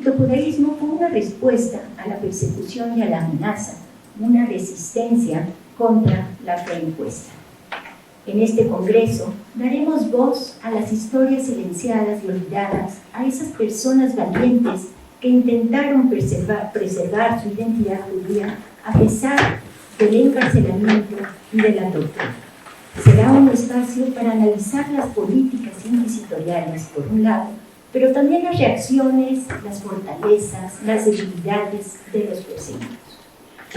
criptojudaísmo fue una respuesta a la persecución y a la amenaza, una resistencia contra la fe impuesta. En este congreso daremos voz a las historias silenciadas y olvidadas, a esas personas valientes que intentaron preservar su identidad judía a pesar del encarcelamiento y de la tortura. Será un espacio para analizar las políticas inquisitoriales, por un lado, pero también las reacciones, las fortalezas, las debilidades de los perseguidos.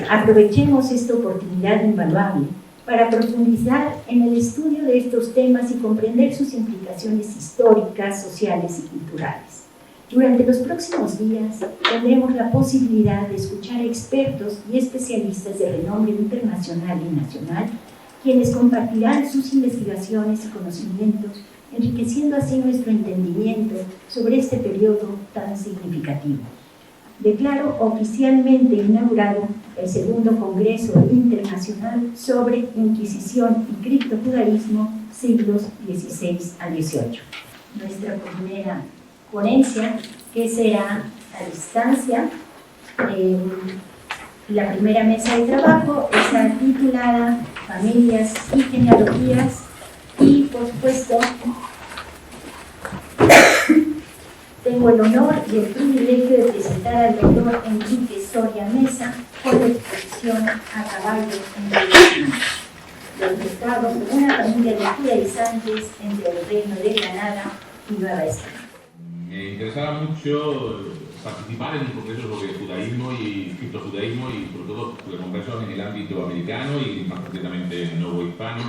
Aprovechemos esta oportunidad invaluable para profundizar en el estudio de estos temas y comprender sus implicaciones históricas, sociales y culturales. Durante los próximos días tendremos la posibilidad de escuchar a expertos y especialistas de renombre internacional y nacional, quienes compartirán sus investigaciones y conocimientos, enriqueciendo así nuestro entendimiento sobre este periodo tan significativo. Declaro oficialmente inaugurado el segundo Congreso Internacional sobre Inquisición y Criptojudaísmo, siglos XVI a XVIII. Nuestra primera ponencia, que será a distancia, la primera mesa de trabajo está titulada Familias y Genealogías, y por supuesto tengo el honor y el privilegio de presentar al doctor Enrique Soria Mesa por la exposición A caballo entre los estados de una familia de judaizantes entre el Reino de Granada y Nueva España. Me interesaba mucho participar en un congreso sobre judaísmo y criptojudaísmo y sobre todo sobre conversos en el ámbito americano y más concretamente nuevo hispano,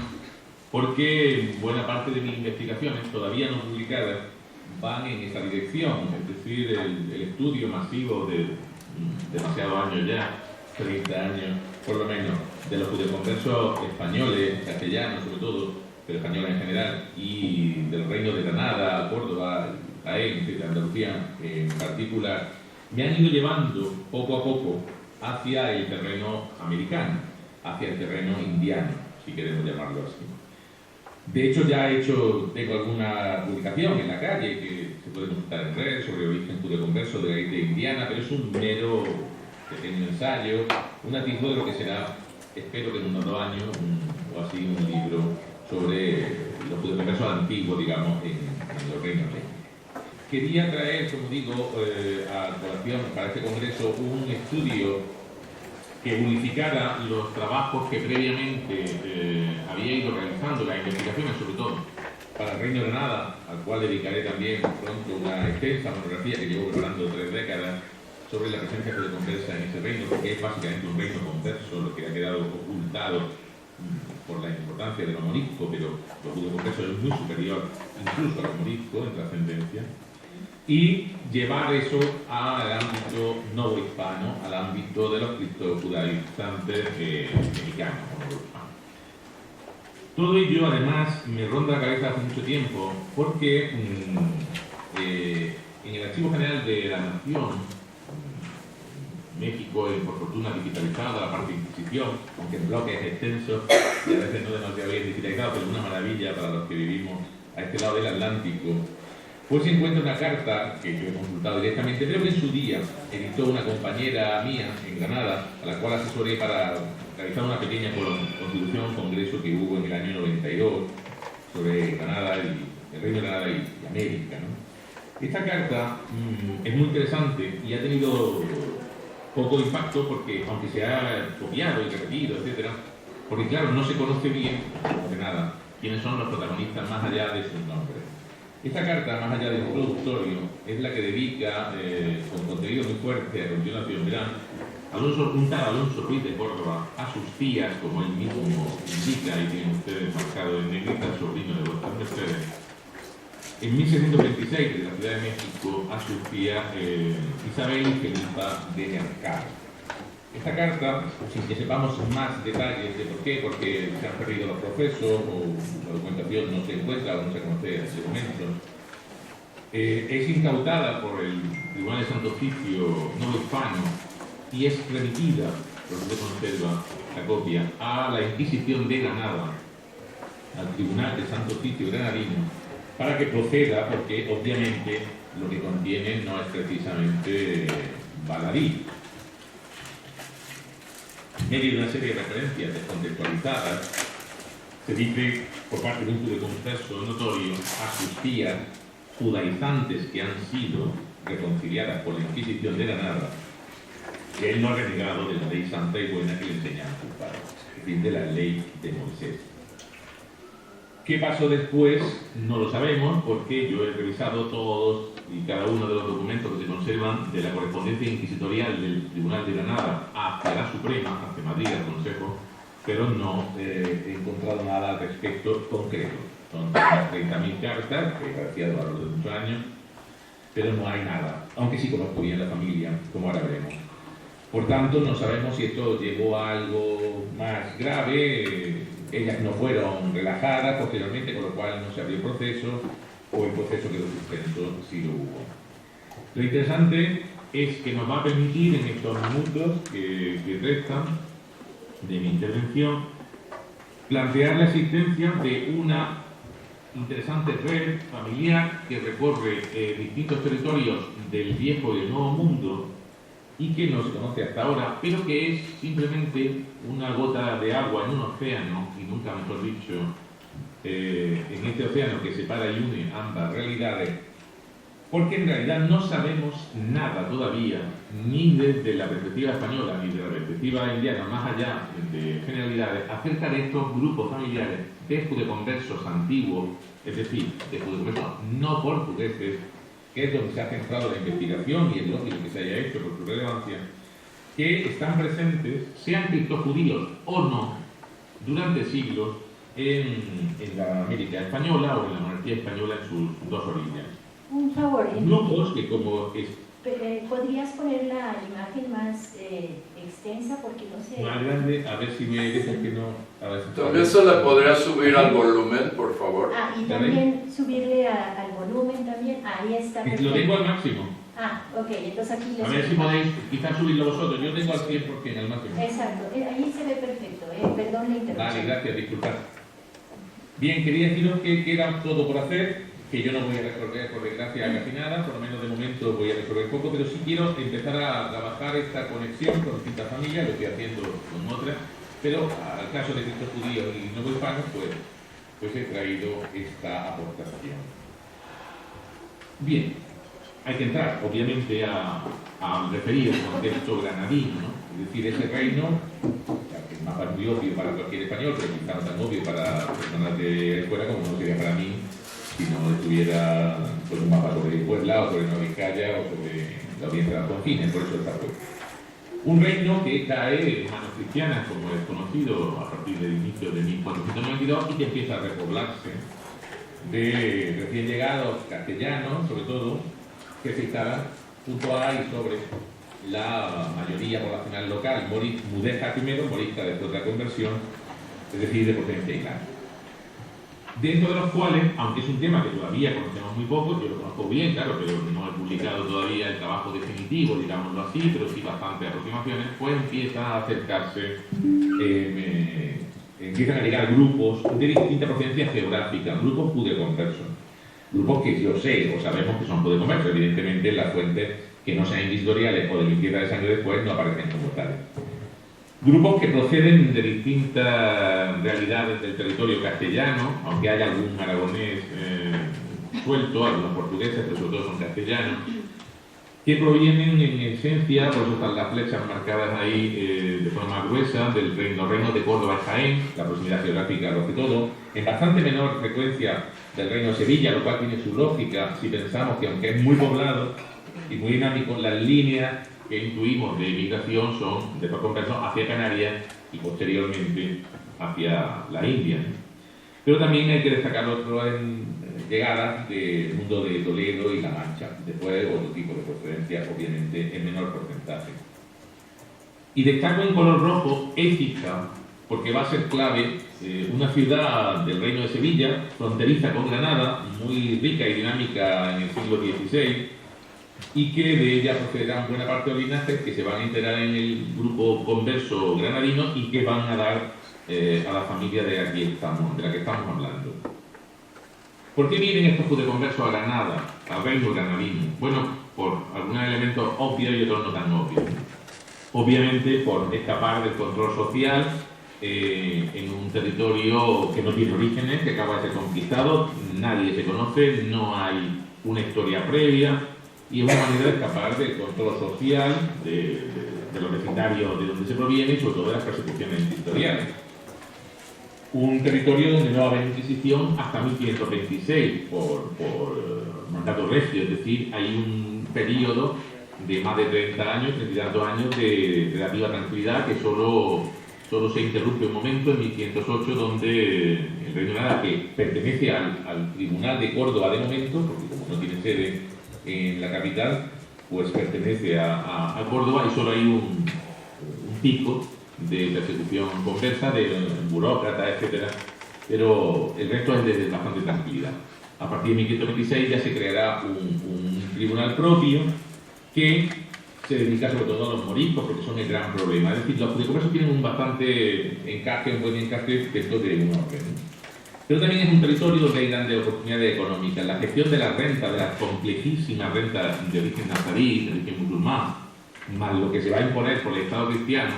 porque buena parte de mis investigaciones todavía no publicadas van en esa dirección, es decir, el estudio masivo de demasiados años ya, 30 años por lo menos, de los judeoconversos españoles, castellanos sobre todo, pero españoles en general, y del Reino de Granada, Córdoba, Jaén, de Andalucía en particular, me han ido llevando poco a poco hacia el terreno americano, hacia el terreno indiano, si queremos llamarlo así. De hecho, ya tengo alguna publicación en la calle que se puede consultar en redes sobre el origen judeoconverso de la isla indiana, pero es un mero pequeño ensayo, un atisbo de lo que será, espero que en unos 2 años o así, un libro sobre los judeoconversos antiguos, digamos, en los reinos de. Quería traer, como digo, a colación para este congreso un estudio que unificara los trabajos que previamente había ido realizando, las investigaciones sobre todo, para el Reino de Granada, al cual dedicaré también pronto una extensa monografía que llevo preparando 3 décadas sobre la presencia judeoconversa en ese reino, porque es básicamente un reino converso, lo que ha quedado ocultado por la importancia de lo morisco, pero lo judeoconverso es muy superior incluso a lo morisco en trascendencia, y llevar eso al ámbito novohispano, al ámbito de los criptojudaizantes mexicanos. Todo ello, además, me ronda la cabeza hace mucho tiempo, porque en el Archivo General de la Nación, México, por fortuna digitalizado, la parte de Inquisición, aunque en bloques extensos, y a veces no demasiado bien digitalizado, pero una maravilla para los que vivimos a este lado del Atlántico, pues se encuentra una carta que yo he consultado directamente, pero que en su día editó una compañera mía en Granada, a la cual asesoré para realizar una pequeña constitución, un congreso que hubo en el año 92 sobre Granada y el Reino de Granada y América, ¿no? Esta carta es muy interesante y ha tenido poco impacto porque, aunque se ha copiado y repetido, etcétera, porque claro, no se conoce bien, de nada, quiénes son los protagonistas más allá de sus nombres. Esta carta, más allá del introductorio, es la que dedica, con contenido muy fuerte, a continuación, verán, un tal Alonso Ruiz de Córdoba, a sus tías, como él mismo indica, y tienen ustedes marcado en negrita, sobrino de vuestras mercedes, en 1626, de la Ciudad de México, a su tía Isabel y Felipa de Mercado. Esta carta, sin que sepamos más detalles de por qué, porque se han perdido los procesos o la documentación no se encuentra o no se conoce en ese momento, es incautada por el Tribunal de Santo Oficio novohispano y es remitida, por donde se conserva la copia, a la Inquisición de Granada, al Tribunal de Santo Oficio granadino, para que proceda, porque obviamente lo que contiene no es precisamente baladí. En medio de una serie de referencias descontextualizadas, se dice por parte de un judeconverso notorio a sus tías judaizantes que han sido reconciliadas por la Inquisición de Granada, que él no ha renegado de la ley santa y buena que le enseñaron sus padres, es decir, de la ley de Moisés. ¿Qué pasó después? No lo sabemos, porque yo he revisado todos y cada uno de los documentos que se conservan de la correspondencia inquisitorial del Tribunal de Granada hacia la Suprema, hacia Madrid, al Consejo, pero no he encontrado nada al respecto concreto. Son 30.000 cartas, que he graciado a lo largo de muchos años, pero no hay nada, aunque sí conozco bien la familia, como ahora veremos. Por tanto, no sabemos si esto llegó a algo más grave. Ellas no fueron relajadas posteriormente, con lo cual no se abrió el proceso, o el proceso quedó suspenso si lo hubo. Lo interesante es que nos va a permitir en estos minutos que restan de mi intervención plantear la existencia de una interesante red familiar que recorre distintos territorios del viejo y del nuevo mundo y que no se conoce hasta ahora, pero que es simplemente una gota de agua en un océano, y nunca mejor dicho, en este océano que separa y une ambas realidades, porque en realidad no sabemos nada todavía, ni desde la perspectiva española, ni de la perspectiva indiana, más allá de generalidades, acerca de estos grupos familiares de judeconversos antiguos, es decir, de judeconversos no portugueses, que es donde se ha centrado la investigación y es lógico que se haya hecho por su relevancia, que están presentes, sean criptojudíos o no, durante siglos en la América española o en la monarquía española en sus dos orillas. Un favor, grupos que como es... ¿Podrías poner la imagen más extensa? Porque no sé... Más grande, a ver si me dicen que no... A ver si también se le podría subir al volumen, por favor. Ah, y también subirle al volumen también. Ahí está. Perfecto. Lo tengo al máximo. Ah, ok, entonces aquí... A ver si podéis quizás subirlo vosotros. Yo tengo al 100% al máximo. Exacto, ahí se ve perfecto. Perdón la interrupción. Vale, gracias, disculpad. Bien, quería deciros que queda todo por hacer, que yo no voy a recorrer por desgracia casi nada, por lo menos de momento voy a recorrer poco, pero sí quiero empezar a trabajar esta conexión con distintas familias, lo estoy haciendo con otras, pero al caso de estos judíos y no hispanos, pues he traído esta aportación. Bien, hay que entrar, obviamente, a referir el contexto granadino, ¿no? Es decir, ese reino, que es más muy obvio para cualquier español, pero quizá no tan obvio para personas de fuera como no sería para mí, si no estuviera pues, un mapa sobre Puebla o sobre Nueva Vizcaya o sobre la audiencia de las confines, por eso está puesto. Un reino que cae en manos cristianas, como es conocido, a partir del inicio de 1492 y que empieza a repoblarse de recién llegados castellanos, sobre todo, que se instalan junto a y sobre la mayoría poblacional local, mudéjar primero, morista después de la conversión, es decir, de procedencia islámica. Dentro de los cuales, aunque es un tema que todavía conocemos muy poco, yo lo conozco bien, claro, pero no he publicado todavía el trabajo definitivo, digámoslo así, pero sí bastantes aproximaciones, pues empiezan a acercarse, empiezan a llegar grupos de distinta procedencia geográfica, grupos judeconversos, grupos que yo sé o sabemos que son judeconversos, evidentemente en las fuentes que no sean inquisitoriales o de limpieza de sangre después no aparecen como tales. Grupos que proceden de distintas realidades del territorio castellano, aunque haya algún aragonés suelto, algunos portugueses, pero sobre todo son castellanos, que provienen en esencia, por eso están las flechas marcadas ahí de forma gruesa, del reino de Córdoba y Jaén, la proximidad geográfica lo hace todo, en bastante menor frecuencia del reino de Sevilla, lo cual tiene su lógica si pensamos que aunque es muy poblado y muy dinámico, las líneas que intuimos de migración son de conversión hacia Canarias y posteriormente hacia la India. Pero también hay que destacar otras llegadas del mundo de Toledo y La Mancha, después otro tipo de procedencia, obviamente en menor porcentaje. Y destaco en color rojo Écija, porque va a ser clave, una ciudad del Reino de Sevilla, fronteriza con Granada, muy rica y dinámica en el siglo XVI, y que de ella procederán buena parte de los linajes que se van a integrar en el grupo converso granadino y que van a dar a la familia de la que estamos hablando. ¿Por qué vienen estos judeconversos a Granada? al reino granadino? Bueno, por algunos elementos obvios y otros no tan obvios. Obviamente por escapar del control social en un territorio que no tiene orígenes, que acaba de ser conquistado, nadie se conoce, no hay una historia previa, y es una manera de escapar del control social, de los vecindarios de donde se proviene y sobre todo de las persecuciones dictatoriales. Un territorio donde no va a haber Inquisición hasta 1526 por mandato regio, es decir, hay un periodo de más de 30 años, 32 años de relativa tranquilidad que solo se interrumpe un momento en 1508 donde el Reino de Granada, que pertenece al Tribunal de Córdoba de momento, porque como no tiene sede en la capital, pues pertenece a Córdoba y solo hay un pico de persecución conversa, de burócratas, etc. Pero el resto es de bastante tranquilidad. A partir de 1526 ya se creará un tribunal propio que se dedica sobre todo a los moriscos, porque son el gran problema. Es decir, los judeoconversos tienen un bastante encaje, un buen encaje dentro de un orden. Pero también es un territorio donde hay grandes oportunidades económicas. La gestión de la renta, de las complejísimas rentas de origen nazarí, de origen musulmán, más lo que se va a imponer por el Estado cristiano,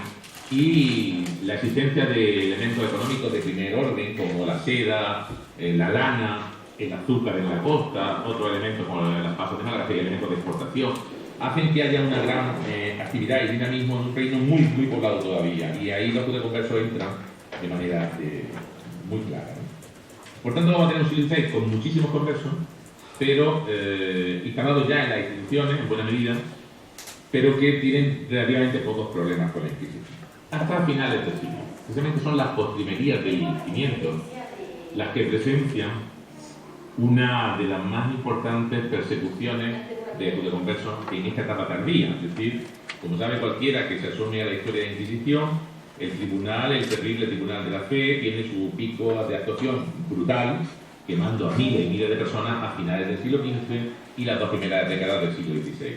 y la existencia de elementos económicos de primer orden, como la seda, la lana, el azúcar en la costa, otros elementos como las pasas de Málaga, que hay elementos de exportación, hacen que haya una gran actividad y dinamismo en un reino muy, muy poblado todavía. Y ahí los judeoconversos entran de manera muy clara, ¿no? Por tanto, vamos a tener un siglo XVI con muchísimos conversos, pero instalados ya en las instituciones, en buena medida, pero que tienen relativamente pocos problemas con la Inquisición. Hasta finales del siglo. Precisamente son las postrimerías del 500 las que presencian una de las más importantes persecuciones de judeoconversos en esta etapa tardía. Es decir, como sabe cualquiera que se asome a la historia de la Inquisición, el terrible Tribunal de la Fe, tiene su pico de actuación brutal, quemando a miles y miles de personas a finales del siglo XV y las dos primeras décadas del siglo XVI.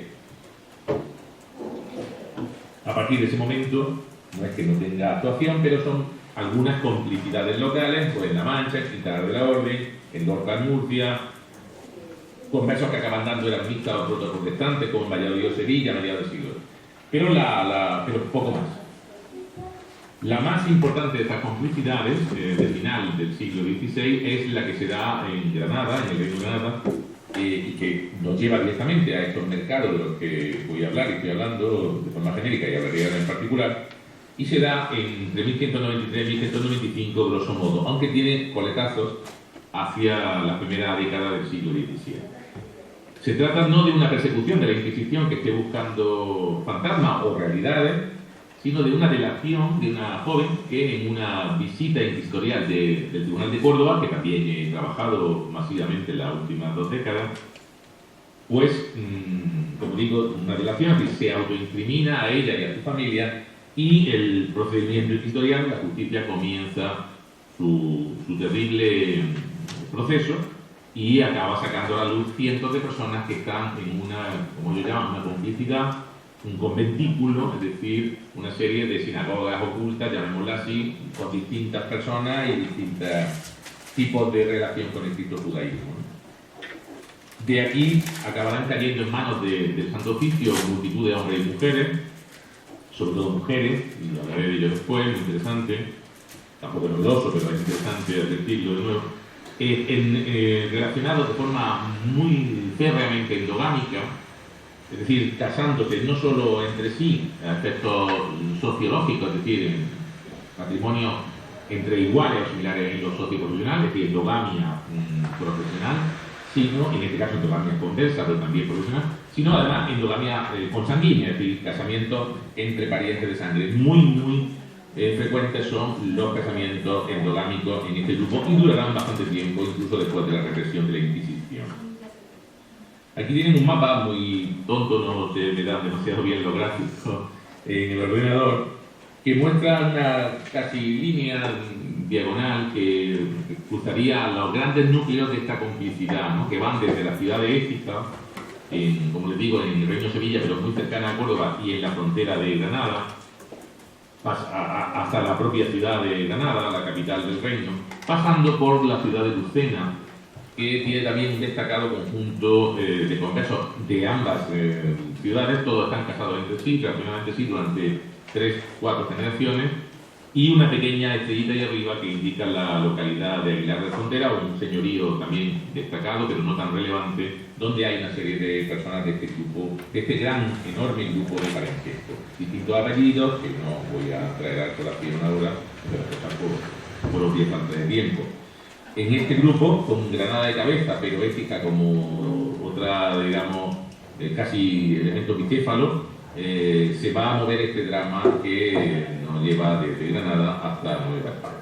A partir de ese momento, no es que no tenga actuación, pero son algunas complicidades locales, pues en La Mancha, en Quintana de la Orden, en Lorca, en Murcia, conversos que acaban dando el mixta a los protestantes, como en Valladolid o Sevilla a mediados del siglo. Pero poco más. La más importante de estas complicidades del final del siglo XVI es la que se da en Granada, en el Reino de Granada, y que nos lleva directamente a estos mercados de los que voy a hablar y estoy hablando de forma genérica y hablaré ahora en particular, y se da entre 1193 y 1195 grosso modo, aunque tiene coletazos hacia la primera década del siglo XVII. Se trata no de una persecución de la Inquisición que esté buscando fantasmas o realidades, sino de una delación de una joven que en una visita inquisitorial del Tribunal de Córdoba, que también he trabajado masivamente en las últimas 2 décadas, pues, como digo, una delación que se autoincrimina a ella y a su familia, y el procedimiento inquisitorial, la justicia comienza su terrible proceso y acaba sacando a la luz cientos de personas que están en una, como yo llamo, una complicidad, un conventículo, es decir, una serie de sinagogas ocultas, llamémoslas así, con distintas personas y distintos tipos de relación con el Cristo judaísmo, ¿no? De aquí acabarán cayendo en manos del Santo Oficio multitud de hombres y mujeres, sobre todo mujeres, y hablaré de ello después, muy interesante, tampoco novedoso, pero es interesante advertirlo de nuevo, relacionados de forma muy férreamente endogámica, es decir, casándose no solo entre sí, a efectos sociológicos, es decir, en matrimonio entre iguales o similares en lo socioprofesional, es decir, endogamia profesional, sino, en este caso endogamia conversa, pero también profesional, sino además endogamia consanguínea, es decir, casamientos entre parientes de sangre. Muy frecuentes son los casamientos endogámicos en este grupo y durarán bastante tiempo, incluso después de la represión de la Inquisición. Aquí tienen un mapa muy tonto, no se me dan demasiado bien los gráficos en el ordenador, que muestra una casi línea diagonal que cruzaría los grandes núcleos de esta complicidad, ¿no? Que van desde la ciudad de Écija, como les digo, en el Reino de Sevilla, pero muy cercana a Córdoba y en la frontera de Granada, hasta la propia ciudad de Granada, la capital del reino, pasando por la ciudad de Lucena, que tiene también un destacado conjunto de conversos de ambas ciudades. Todos están casados entre sí, relativamente sí, durante 3-4 generaciones, y una pequeña estrellita ahí arriba que indica la localidad de Aguilar de Frontera, un señorío también destacado, pero no tan relevante, donde hay una serie de personas de este grupo, de este gran, enorme grupo de parentesco. Distintos apellidos, que no voy a traer a colación ahora, pero que por obvia falta de tiempo. En este grupo, con Granada de cabeza, pero ética como otra, digamos, casi elemento bicéfalo, se va a mover este drama que nos lleva desde Granada hasta Nueva España.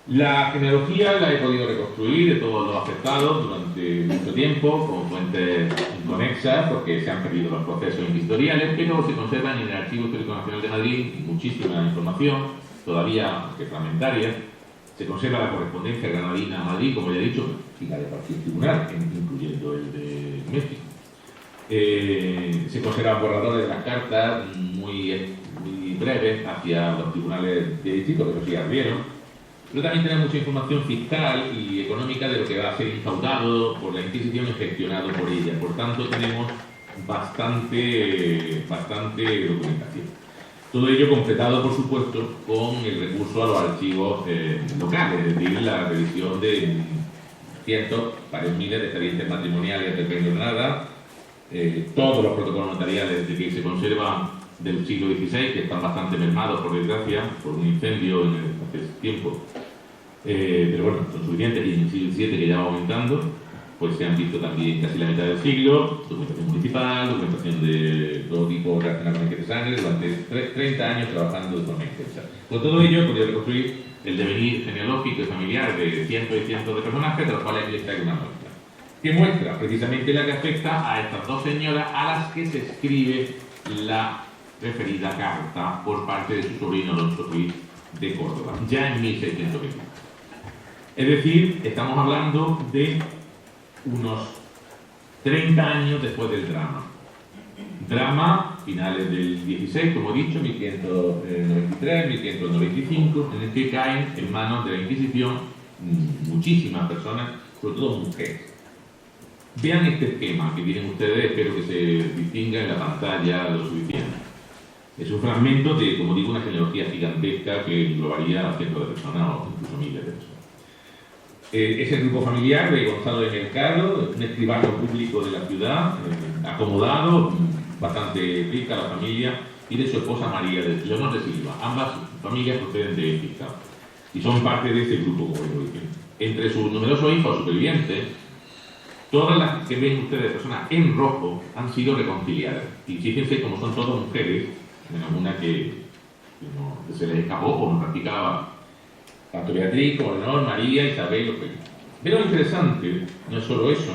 La genealogía la he podido reconstruir de todos los afectados durante mucho tiempo, con fuentes inconexas, porque se han perdido los procesos inquisitoriales, pero se conservan en el Archivo Histórico Nacional de Madrid muchísima información, todavía aunque fragmentaria. Se conserva la correspondencia granadina a Madrid, como ya he dicho, y la de cualquier tribunal, incluyendo el de México. Se conservan borradores de las cartas muy breves hacia los tribunales de distrito, que sí abrieron. Pero también tenemos mucha información fiscal y económica de lo que va a ser incautado por la Inquisición y gestionado por ella. Por tanto, tenemos bastante documentación. Todo ello completado, por supuesto, con el recurso a los archivos locales, es decir, la revisión de cientos, varios miles de expedientes matrimoniales del Reino de Granada, todos los protocolos notariales de que se conservan del siglo XVI, que están bastante mermados, por desgracia, por un incendio hace tiempo, pero bueno, son suficientes, y en el siglo XVII, que ya va aumentando, pues se han visto también casi la mitad del siglo, documentación municipal, documentación de todo tipo relacionada con el de sangre, durante 30 años trabajando de forma intensa. Con todo ello he podido reconstruir el devenir genealógico y familiar de cientos y cientos de personajes, de los cuales les traigo una muestra, que muestra precisamente la que afecta a estas dos señoras a las que se escribe la referida carta por parte de su sobrino Alonso Ruiz de Córdoba, ya en 1620. Es decir, estamos hablando de unos 30 años después del drama. Drama, finales del 16, como he dicho, 1593, 1595, en el que caen en manos de la Inquisición muchísimas personas, sobre todo mujeres. Vean este esquema que tienen ustedes, espero que se distinga en la pantalla lo suficiente. Es un fragmento de, como digo, una genealogía gigantesca que englobaría a cientos de personas o incluso miles de personas. Es el grupo familiar de Gonzalo de Mercado, un escribano público de la ciudad, acomodado, bastante rica la familia, y de su esposa María de Leonor de Silva. Ambas familias proceden de Écija y son parte de este grupo, como digo. Entre sus numerosos hijos supervivientes, todas las que ven ustedes, personas en rojo, han sido reconciliadas. Y fíjense como son todas mujeres, menos una que se les escapó o no practicaba. Tanto Beatriz como Leonor, María, Isabel, pero lo interesante no es solo eso,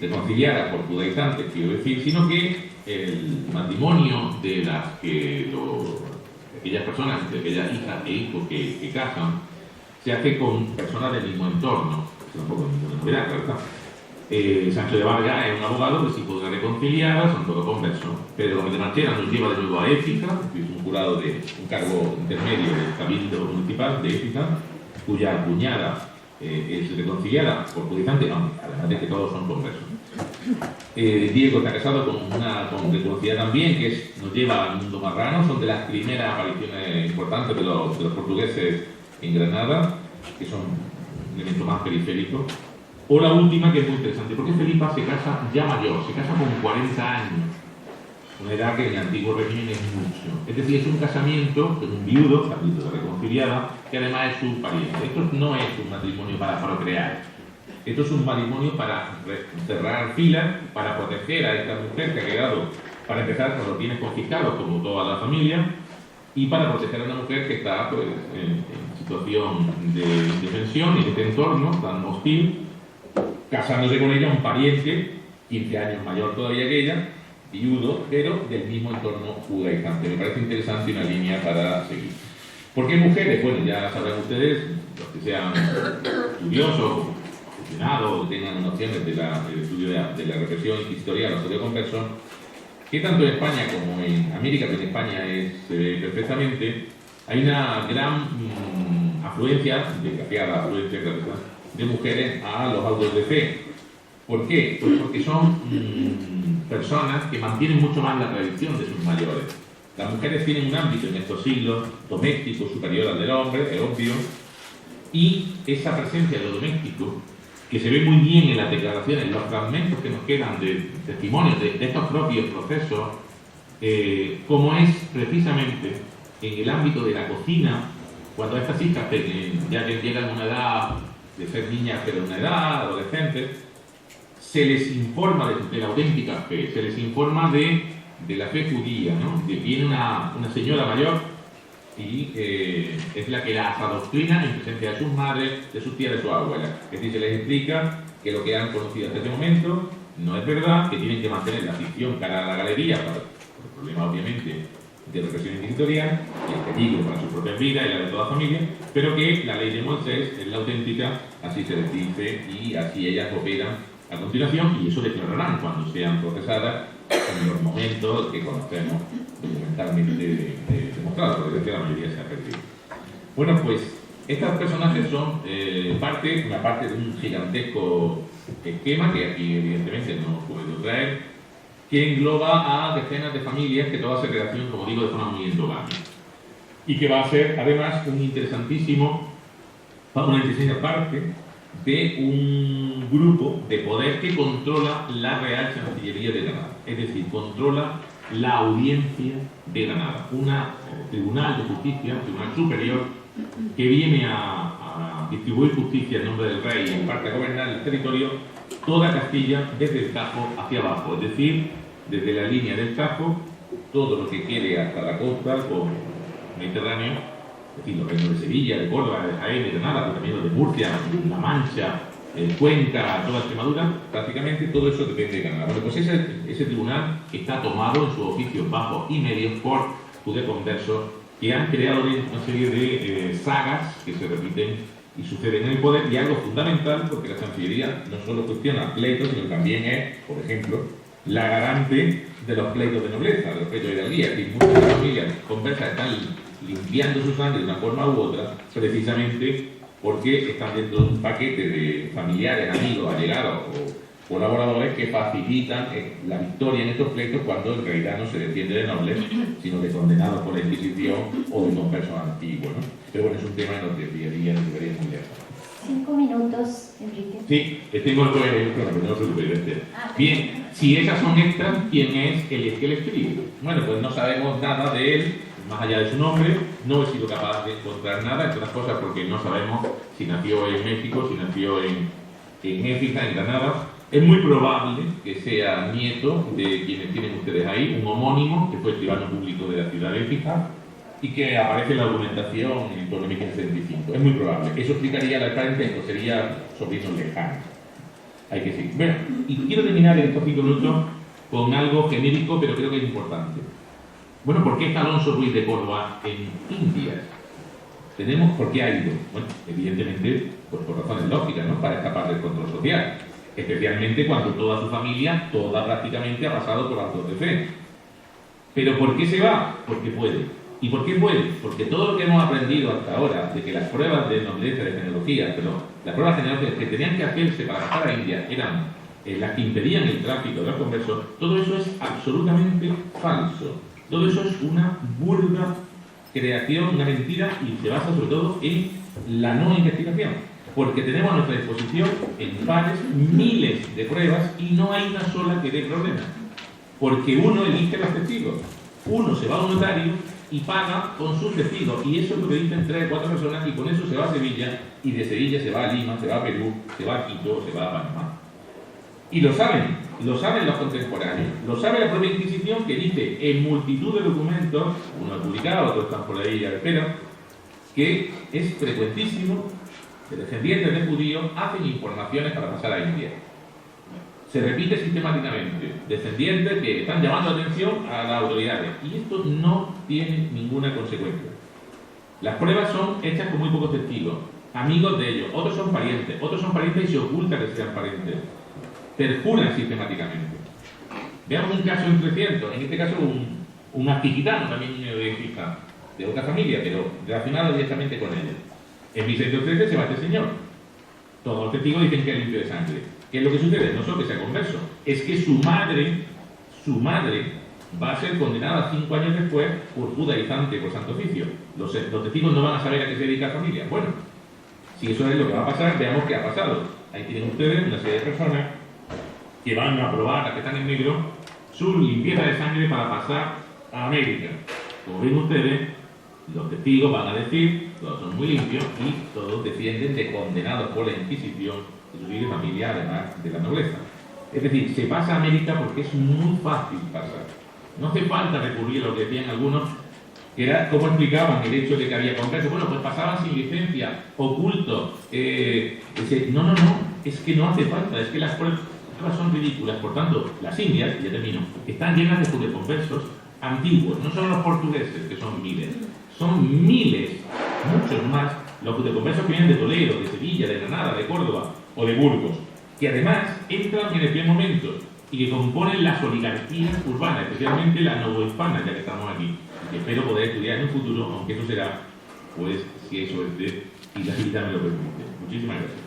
reconciliadas por judaizantes, quiero decir, sino que el matrimonio de aquellas personas, de aquellas hijas e hijos que casan, se hace con personas del mismo entorno. Eso tampoco es ninguna novedad, ¿verdad? Sancho de Vargas es un abogado, los hijos de reconciliadas, son todos conversos. Pedro Gómez de Marchena nos lleva de nuevo a Écija, que es un jurado de un cargo intermedio del Cabildo Municipal de Écija, cuya cuñada es reconciliada por judaizante, además de que todos son conversos. Diego está casado con una reconciliada también, que nos lleva al mundo marrano, son de las primeras apariciones importantes de los portugueses en Granada, que son un elemento más periférico. O la última, que es muy interesante, porque Felipa se casa ya mayor, se casa con 40 años, una edad que en el antiguo régimen es mucho. Es decir, es un casamiento con un viudo, la viuda reconciliada, que además es su pariente. Esto no es un matrimonio para procrear, esto es un matrimonio para cerrar filas, para proteger a esta mujer que ha quedado, para empezar, con los bienes confiscados, como toda la familia, y para proteger a una mujer que está pues, en situación de indefensión y de este entorno tan hostil, casándose con ella un pariente, 15 años mayor todavía que ella, viudo, pero del mismo entorno judaizante. Me parece interesante una línea para seguir. ¿Por qué mujeres? Bueno, ya sabrán ustedes, los que sean estudiosos, aficionados, o tengan nociones del estudio de la represión inquisitorial o socio-conversión, que tanto en España como en América, pero en España se ve perfectamente, hay una gran afluencia, desgraciada afluencia, de mujeres a los autos de fe. ¿Por qué? Pues porque son personas que mantienen mucho más la tradición de sus mayores. Las mujeres tienen un ámbito en estos siglos doméstico superior al del hombre, es obvio, y esa presencia de lo doméstico, que se ve muy bien en las declaraciones, en los fragmentos que nos quedan de testimonios de estos propios procesos, como es precisamente en el ámbito de la cocina, cuando estas hijas ya que llegan a una edad de ser niñas, pero a una edad adolescente, se les informa de la auténtica fe, se les informa de la fe judía, ¿no? Que viene una señora mayor y es la que las adoctrina en presencia de sus madres, de sus tías, de sus abuelas. Es decir, se les explica que lo que han conocido hasta ese momento no es verdad, que tienen que mantener la ficción cara a la galería, por el problema obviamente de represión inquisitorial y el peligro para su propia vida y la de toda familia, pero que la ley de Moisés es la auténtica, así se les dice, y así ellas operan a continuación, y eso declararán cuando sean procesadas en los momentos que conocemos documentalmente demostrados, porque desde la mayoría se ha perdido. Bueno, pues estos personajes son una parte de un gigantesco esquema que aquí evidentemente no puedo traer, que engloba a decenas de familias que todas se relacionan, como digo, de forma muy endogámica, y que va a ser además una interesantísima parte de un grupo de poder que controla la Real Chancillería de Granada, es decir, controla la Audiencia de Granada, un tribunal de justicia, un tribunal superior que viene a distribuir justicia en nombre del rey y en parte a gobernar el territorio, toda Castilla desde el Tajo hacia abajo, es decir, desde la línea del Tajo, todo lo que quede hasta la costa con Mediterráneo, es decir, los reinos de Sevilla, de Córdoba, de Jaén, de Granada, pero también los de Murcia, La Mancha, Cuenca, toda Extremadura, prácticamente todo eso depende de Granada. Bueno, pues ese tribunal está tomado en sus oficios bajos y medios por judeconversos que han creado una serie de sagas que se repiten y suceden en el poder, y algo fundamental, porque la Chancillería no solo cuestiona pleitos, sino también es, por ejemplo, la garante de los pleitos de nobleza, de los pleitos de hidalguía. Es decir, muchas familias conversas están limpiando su sangre de una forma u otra, precisamente porque están dentro de un paquete de familiares, amigos, allegados o colaboradores que facilitan la victoria en estos pleitos, cuando en realidad no se defiende de nobles, sino de condenados por la Inquisición o de conversos antiguos, ¿no? Pero bueno, es un tema en el que día a día nos deberíamos leer. 5 minutos, Enrique. Sí, tengo el pero no se preocupe. Bien, si esas son estas, ¿quién es el que le escribe? Bueno, pues no sabemos nada de él, más allá de su nombre. No he sido capaz de encontrar nada, entre otras cosas porque no sabemos si nació en México, si nació en Écija, en Granada. Es muy probable que sea nieto de quienes tienen ustedes ahí, un homónimo que fue escribano público de la ciudad de Écija y que aparece en la documentación en torno a 1575. Es muy probable. Eso explicaría el parentesco, sería sobrinos lejanos. Hay que seguir. Bueno, y quiero terminar en estos 5 minutos con algo genérico, pero creo que es importante. Bueno, ¿por qué está Alonso Ruiz de Córdoba en Indias? ¿Por qué ha ido? Bueno, evidentemente, pues por razones lógicas, ¿no? Para escapar del control social. Especialmente cuando toda su familia, toda prácticamente, ha pasado por autos de fe. ¿Pero por qué se va? Porque puede. ¿Y por qué puede? Porque todo lo que hemos aprendido hasta ahora, de que las pruebas de nobleza, de genealogía, las pruebas genealógicas que tenían que hacerse para pasar a India eran las que impedían el tráfico de los conversos, todo eso es absolutamente falso. Todo eso es una burda creación, una mentira, y se basa sobre todo en la no investigación. Porque tenemos a nuestra disposición en pares miles de pruebas y no hay una sola que dé problema. Porque uno elige los testigos, uno se va a un notario y paga con sus testigos, y eso es lo que dicen 3 o 4 personas, y con eso se va a Sevilla, y de Sevilla se va a Lima, se va a Perú, se va a Quito, se va a Panamá. Y lo saben los contemporáneos, lo sabe la propia Inquisición, que dice en multitud de documentos, uno publicado, otros están por ahí a la espera, que es frecuentísimo que descendientes de judíos hacen informaciones para pasar a India. Se repite sistemáticamente, descendientes que están llamando la atención a las autoridades, y esto no tiene ninguna consecuencia. Las pruebas son hechas con muy pocos testigos, amigos de ellos, otros son parientes y se oculta que sean parientes. Perjuran sistemáticamente. Veamos un caso en 300, en este caso un arquitano también de Écija, de otra familia, pero relacionado directamente con ella. En 1613 se va este señor. Todos los testigos dicen que es limpio de sangre. ¿Qué es lo que sucede? No solo que sea converso, es que su madre va a ser condenada 5 años después por judaizante, por santo oficio. Los testigos no van a saber a qué se dedica la familia. Bueno, si eso es lo que va a pasar, veamos qué ha pasado. Ahí tienen ustedes una serie de personas que van a probar, las que están en negro, su limpieza de sangre para pasar a América. Como ven ustedes, los testigos van a decir, todos son muy limpios y todos descienden de condenados por la Inquisición de su vida y familia, además de la nobleza. Es decir, se pasa a América porque es muy fácil pasar. No hace falta recurrir a lo que decían algunos, que era cómo explicaban el hecho de que había conversos. Bueno, pues pasaban sin licencia, ocultos. No, es que no hace falta, es que las pruebas son ridículas. Por tanto, las Indias, ya termino, están llenas de conversos antiguos, no solo los portugueses, que son miles, muchos más, los conversos que vienen de Toledo, de Sevilla, de Granada, de Córdoba o de Burgos, que además entran en el primer momento y que componen las oligarquías urbanas, especialmente la novohispana, ya que estamos aquí, y que espero poder estudiar en un futuro, aunque eso será, pues, si eso es de, y la cita me lo permite. Muchísimas gracias.